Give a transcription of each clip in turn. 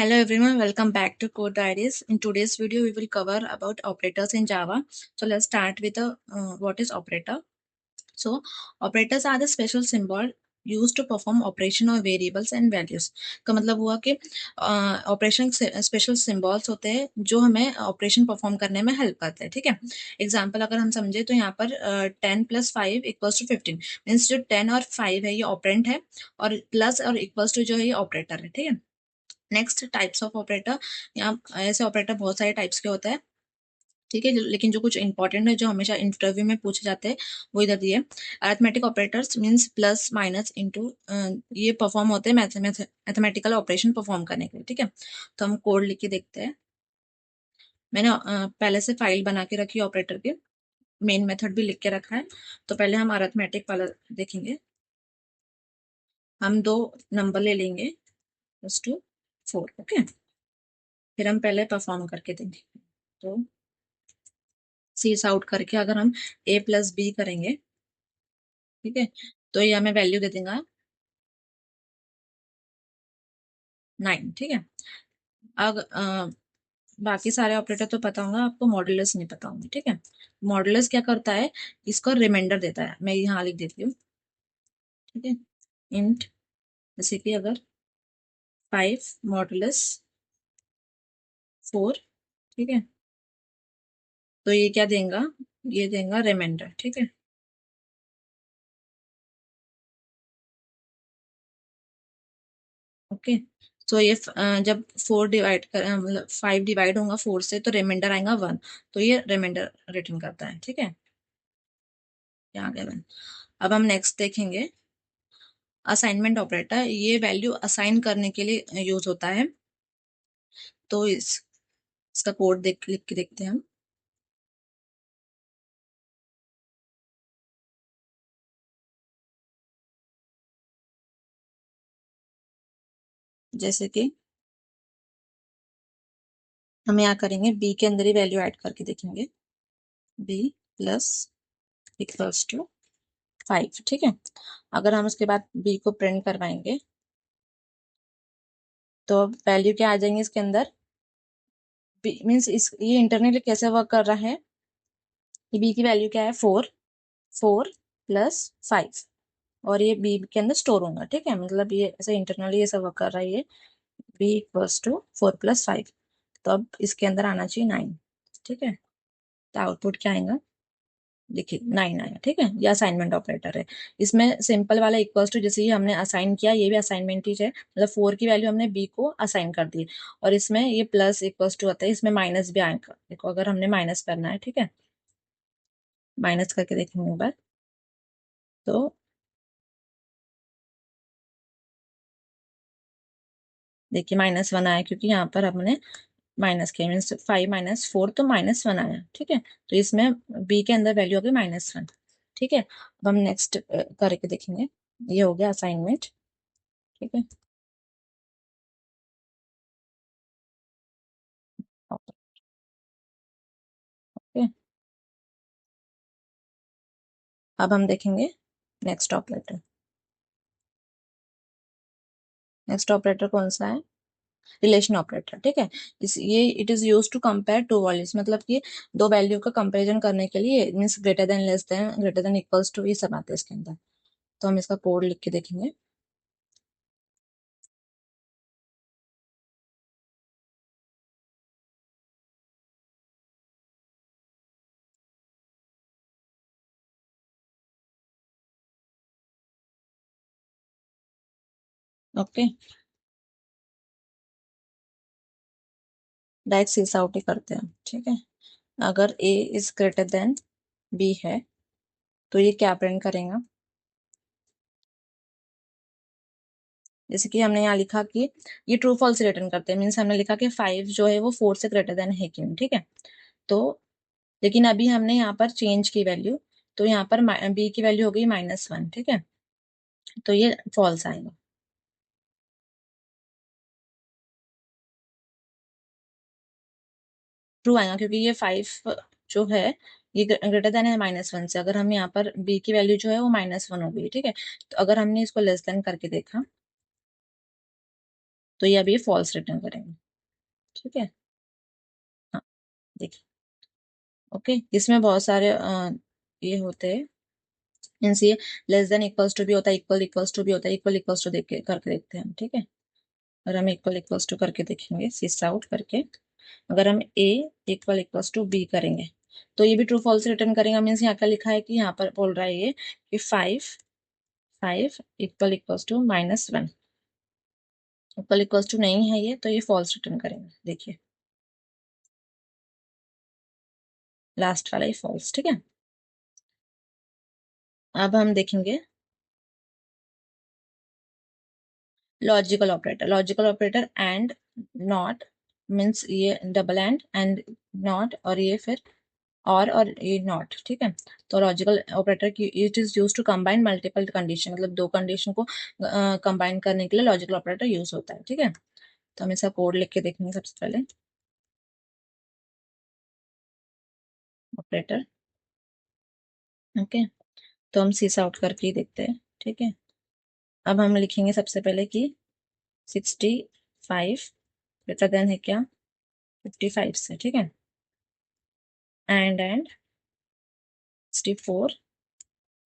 Hello everyone, welcome back to Code Diaries. In today's video, we will cover about operators in Java. So let's start with what is operator. So operators are the special symbol used to perform operation of variables and values. का मतलब हुआ कि operation special symbols होते हैं जो हमें operation perform करने में हेल्प करते हैं. ठीक है. एग्जाम्पल अगर हम समझे तो यहाँ पर 10 + 5 = 15 मीन्स जो 10 और 5 है ये ऑपरेंट है और प्लस और इक्वल्स टू जो है ये ऑपरेटर है. ठीक है. Next types of operator. यहाँ ऐसे ऑपरेटर बहुत सारे टाइप्स के होते हैं. ठीक है. लेकिन जो कुछ इंपॉर्टेंट है जो हमेशा इंटरव्यू में पूछे जाते हैं वो इधर दिए. Arithmetic operators means plus minus into. ये परफॉर्म होते हैं मैथमेटिकल ऑपरेशन परफॉर्म करने के लिए. ठीक है. तो हम कोड लिख के देखते हैं. मैंने पहले से फाइल बना के रखी ऑपरेटर की. मेन मेथड भी लिख के रखा है. तो पहले हम अरिथमेटिक वाला देखेंगे. हम दो नंबर ले लेंगे +2 4. ओके. फिर हम पहले परफॉर्म करके देंगे. तो सीस आउट करके अगर हम a + b करेंगे. ठीक है. तो ये हमें वैल्यू दे देगा 9. ठीक है. अब बाकी सारे ऑपरेटर तो पता होगा आपको, मॉड्यूलस नहीं पता होंगे. ठीक है. मॉड्यूलस क्या करता है, इसको रिमाइंडर देता है. मैं यहाँ लिख देती हूँ. ठीक है. इंट जैसे कि अगर 5 मॉड्यूलस 4. ठीक है. तो ये क्या देगा, ये देगा रिमाइंडर. ठीक है. ओके. तो ये जब 4 डिवाइड कर मतलब 5 डिवाइड होगा 4 से तो रिमाइंडर आएगा 1. तो ये रिमाइंडर रिटर्न करता है. ठीक है. यहाँ गया 1. अब हम नेक्स्ट देखेंगे असाइनमेंट ऑपरेटर. ये वैल्यू असाइन करने के लिए यूज होता है. तो इसका कोड लिख के देखते हैं हम. जैसे कि हम यहाँ करेंगे बी के अंदर ही वैल्यू ऐड करके देखेंगे. b += 5. ठीक है. अगर हम उसके बाद बी को प्रिंट करवाएंगे तो वैल्यू क्या आ जाएंगे इसके अंदर. मीन्स ये इंटरनली कैसे वर्क कर रहा है. बी की वैल्यू क्या है 4 + 5 और ये बी के अंदर स्टोर होगा. ठीक है. मतलब ये ऐसे इंटरनली ये सब वर्क कर रहा है. ये b = 4 + 5. तो अब इसके अंदर आना चाहिए 9. ठीक है. तो आउटपुट क्या आएगा, देखिए 9 आया. ठीक है. ये असाइनमेंट ऑपरेटर है. इसमें सिंपल वाला इक्वल्स टू जैसे ही हमने असाइन किया, ये भी असाइनमेंट ही है. मतलब 4 की वैल्यू हमने बी को असाइन कर दी. और इसमें ये प्लस इक्वल्स टू आता है, इसमें माइनस भी आएगा. देखो अगर हमने माइनस करना है. ठीक है. माइनस करके देखेंगे एक बार. तो देखिए -1 आया क्योंकि यहाँ पर हमने माइनस किया. मीन्स 5 - 4 तो -1 आया. ठीक है. तो इसमें बी के अंदर वैल्यू होगी -1. ठीक है. अब हम नेक्स्ट करके देखेंगे. ये हो गया असाइनमेंट. ठीक है. ओके. अब हम देखेंगे नेक्स्ट ऑपरेटर. नेक्स्ट ऑपरेटर कौन सा है, रिलेशन ऑपरेटर. ठीक है. ये it is use to compare two values. मतलब कि दो वैल्यू का कंपैरिजन करने के लिए. Means greater than, less than, greater than, equals to, ये सब आते हैं इसके अंदर. तो हम इसका कोड लिख के देखेंगे. ओके. डायरेक्ट सीस आउट ही करते हैं. ठीक है. अगर ए इज ग्रेटर देन बी है तो ये क्या प्रिंट करेगा. जैसे कि हमने यहाँ लिखा कि ये ट्रू फॉल्स रिटर्न करते हैं. मीन्स हमने लिखा कि 5 जो है वो 4 से ग्रेटर देन है क्यों. ठीक है. तो लेकिन अभी हमने यहाँ पर चेंज की वैल्यू. तो यहाँ पर बी की वैल्यू हो गई -1. ठीक है. तो ये फॉल्स आएगा. ट्रू आएगा क्योंकि ये 5 जो है ये ग्रेटर देन है -1 से. अगर हम यहाँ पर बी की वैल्यू जो है वो -1 हो गई. ठीक है. तो अगर हमने इसको लेस देन करके देखा तो ये अभी फॉल्स रिटर्न करेंगे। ठीक है, हाँ देखिए। ओके, इसमें बहुत सारे ये होते हैं, मीन्स ये लेस देन इक्वल्स टू भी होता है, इक्वल इक्वल्स टू भी होता है, इक्वल इक्वल्स टू देख के करके देखते हैं हम। ठीक है, और हम इक्वल इक्वल्स टू करके देखेंगे सिस आउट करके। अगर हम ए इक्वल इक्वल्स टू बी करेंगे तो ये भी ट्रू फॉल्स रिटर्न करेगा। मीन्स यहाँ क्या लिखा है कि यहाँ पर बोल रहा है ये कि 5 equal equals to -1, equal equals to नहीं है ये, तो ये फॉल्स रिटर्न करेंगे। देखिए लास्ट वाला ही फॉल्स। ठीक है, अब हम देखेंगे logical operator and not, means ये डबल एंड नॉट, और ये फिर और ये नॉट। ठीक है, तो लॉजिकल ऑपरेटर की it is use to combine multiple condition, मतलब दो कंडीशन को कंबाइन करने के लिए लॉजिकल ऑपरेटर यूज होता है। ठीक है, तो हम इसका कोड लिख के देखेंगे सबसे पहले। ऑपरेटर, ओके, तो हम सीस आउट करके ही देखते हैं। ठीक है, अब हम लिखेंगे सबसे पहले कि 65 ग्रेटर देन है क्या 55 से। ठीक है, एंड 64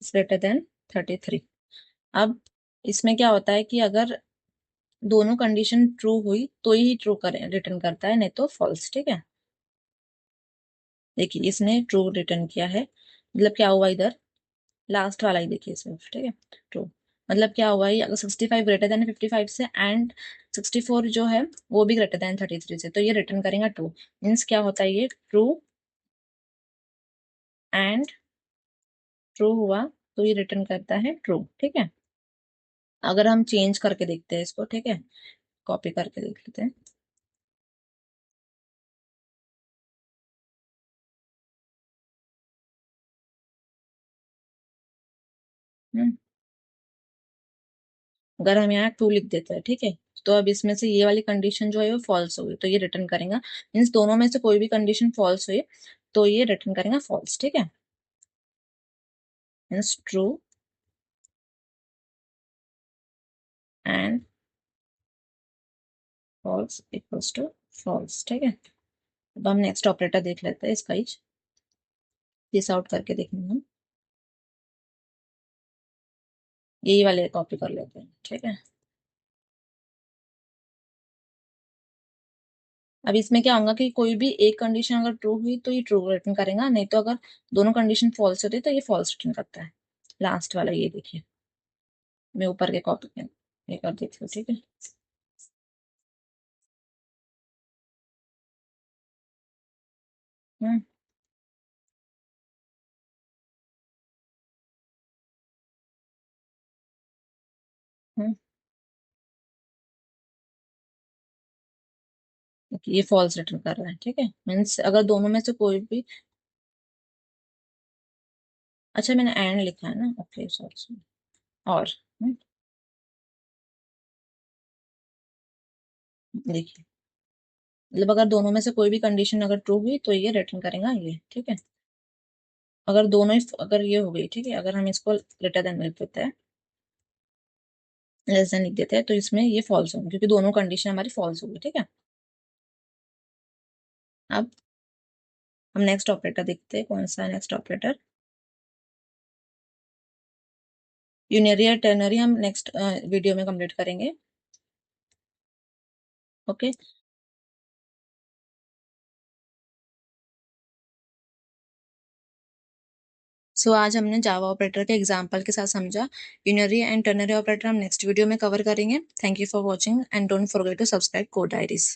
ग्रेटर देन 33। अब इसमें क्या होता है कि अगर दोनों कंडीशन ट्रू हुई तो ही ट्रू करें रिटर्न करता है, नहीं तो फॉल्स। ठीक है, देखिए इसने ट्रू रिटर्न किया है, मतलब क्या हुआ इधर लास्ट वाला ही देखिए सिर्फ। ठीक है, ट्रू मतलब क्या हुआ ये, अगर 65 ग्रेटर देन 55 से एंड 64 जो है वो भी ग्रेटर देन 33 से, तो ये रिटर्न करेगा ट्रू। मीन्स क्या होता है ये ट्रू एंड ट्रू हुआ तो ये रिटर्न करता है ट्रू। ठीक है, अगर हम चेंज करके देखते हैं इसको, ठीक है, कॉपी करके देख लेते हैं। हम्म, अगर हम यहाँ टू लिख देते हैं, ठीक है, तो अब इसमें से ये वाली कंडीशन जो है वो फॉल्स होगी तो ये रिटर्न करेगा। मीन्स दोनों में से कोई भी कंडीशन फॉल्स हुई तो ये रिटर्न करेगा फॉल्स। ठीक है, means true and false equals to false. ठीक है, अब हम नेक्स्ट ऑपरेटर देख लेते हैं इसका ही दिस आउट करके देखेंगे हम। यही वाले कॉपी कर लेते हैं। ठीक है, अब इसमें क्या होगा कि कोई भी एक कंडीशन अगर ट्रू हुई तो ये ट्रू रिटर्न करेगा, नहीं तो अगर दोनों कंडीशन फॉल्स होती तो ये फॉल्स रिटर्न करता है। लास्ट वाला ये देखिए, मैं ऊपर के कॉपी ये कर देती हूँ। ठीक है, हम्म हम्म ये फॉल्स रिटर्न कर रहा है। ठीक है, मीन्स अगर दोनों में से कोई भी, अच्छा मैंने एंड लिखा है ना, ओके सॉरी। और देखिए, मतलब अगर दोनों में से कोई भी कंडीशन अगर ट्रू हुई तो ये रिटर्न करेगा ये। ठीक है, अगर दोनों ही अगर ये हो गई, ठीक है, अगर हम इसको ग्रेटर देन लिख देते हैं, लेस देन लिख देते हैं, तो इसमें ये फॉल्स होंगे क्योंकि दोनों कंडीशन हमारी फॉल्स होगी। ठीक है, अब हम नेक्स्ट ऑपरेटर देखते हैं। कौन सा नेक्स्ट ऑपरेटर, यूनरी और टर्नरी हम नेक्स्ट वीडियो में कंप्लीट करेंगे। ओके, सो आज हमने जावा ऑपरेटर के एग्जांपल के साथ समझा। यूनरी एंड टर्नरी ऑपरेटर हम नेक्स्ट वीडियो में कवर करेंगे। Thank you for watching and don't forget to subscribe code diaries.